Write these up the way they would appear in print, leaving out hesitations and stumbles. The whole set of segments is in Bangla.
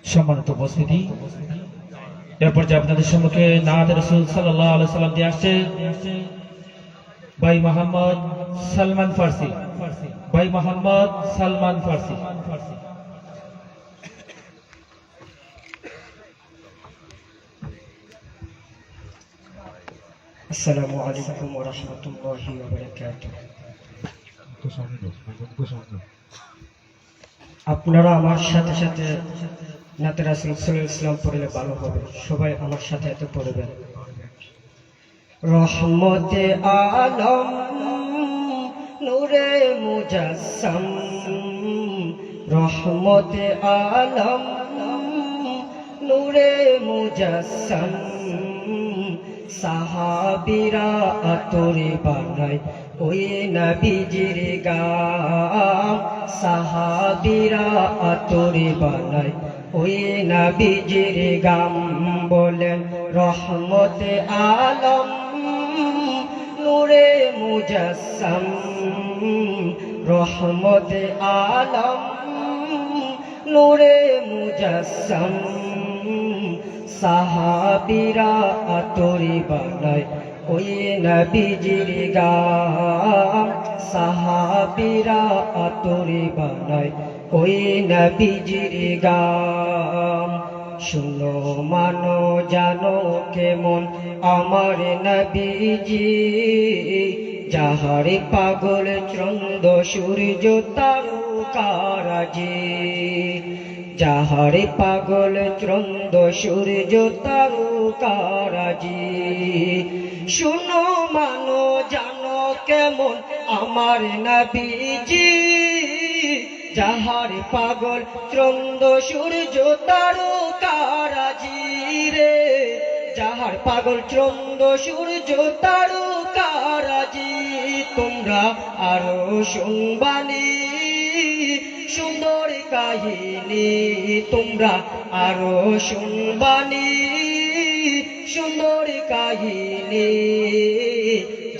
সম্মানিত উপস্থিতি, এরপর যে আপনাদের সম্মুখে নাত রাসূল সাল্লাল্লাহু আলাইহি সাল্লাম দিয়ে আসছে ভাই মোহাম্মদ সালমান ফার্সি। ভাই মোহাম্মদ সালমান ফার্সি। আসসালামু আলাইকুম ওয়া রাহমাতুল্লাহি ওয়া বারাকাতুহু। আপনারা আমার সাথে সাথে নাতে রাসূল সাল্লাল্লাহু আলাইহি ওয়াসাল্লাম পড়লে ভালো হবে। সবাই আমার সাথে এত পড়বেন। রহমতে আলম নূরে মুজাসসাম, রহমতে আলম নূরে মুজাসসাম, সাহাবীরা আতরে বানায় ওই নবীজির গাম, সাহাবীরা আতরে বানায় ওই নবীজির গাম। বলেন রহমতে আলম নূরে মুজাসসাম, রহমতে আলম নূরে মুজাসসাম, সাহাবীরা আতরে বানায় ওই নবীজির গাম, সাহাবীরা আতরে বানায় ওই নবীজির গাম। শুনো মানো জানো কেমন আমার নবীজি, যাহারে পাগল চন্দ্র সূর্য তারকারাজি, যাহারে পাগল চন্দ্র সূর্য তারকারাজি। শুনো মানো জানো কেমন আমার নবীজি, যাহারে পাগল চন্দ্র সূর্য তারকারাজি রে, যাহার পাগল চন্দ্র সূর্য তারকারাজি। তোমরা আরো শুনবানি সুন্দর কাহিনী, তোমরা আরো শুনবানি সুন্দর কাহিনী।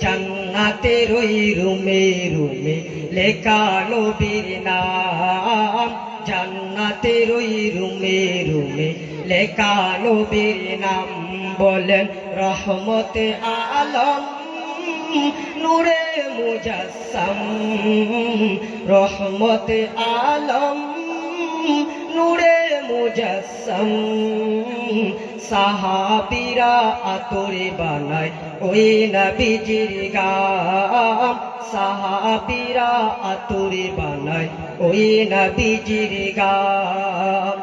জান্নাতের ওই রুমে রুমে লেখা নবীর নাম, জান্নাতের ওই রুমে রুমে লেখা নবীর নাম। বলেন রহমতে আলম নূরে মুজাসসাম, রহমতে আলম নূরে মুজাসসাম, সাহাবীরা আতরে বানায় ওই নবীজির গাম, সাহাবীরা আতরে বানায় ওই নবীজির গাম।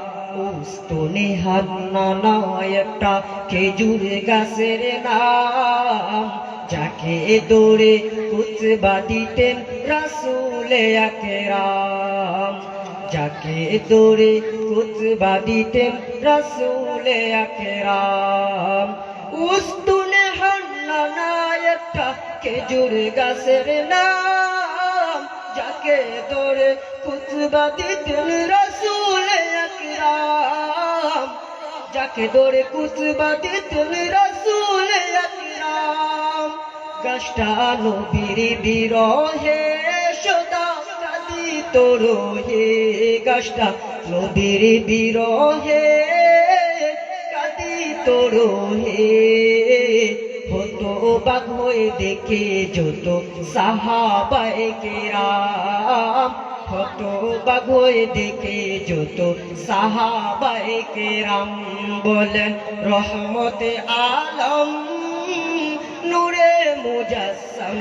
উস্তনে হান্নানা একটা খেজুর গাছের নাম, যাকে দৌড়ে খুতবা দিতেন রাসূলে আকরাম, যাকে দৌড়ে খুতবা দিতেন রাসূলে আকরাম। উস্তনে হান্নানা একটা খেজুর গাছের নাম, যাকে দৌড়ে খুতবা দিতেন রাসূলে আকরাম, যাকে দৌড়ে খুতবা দিতেন রাসূলে আকরাম। গাছটা নবীর বিরহে সদা কাঁদিত রহে, গাছটা নবীর বিরহে কাঁদিত রহে। হতো বাক হয়ে দেখে যত সাহাবায়ে কেরাম, হতো বাক হয়ে দেখে যত সাহাবায়ে কেরাম। বলেন রহমতে আলম নূরে মুজাসসাম,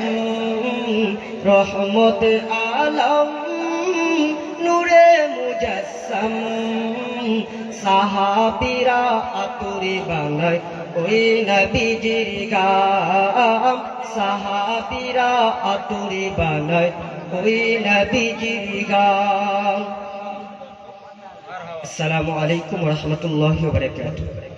রহমতে আলম নূরে মুজাসসাম, সাহাবীরা আতরে বানায় ওই নবীজির গাম, সাহাবীরা আতরে বানায় ওই নবীজির গাম। আসসালামু আলাইকুম ওয়া রাহমাতুল্লাহি ওয়া বারাকাতুহু।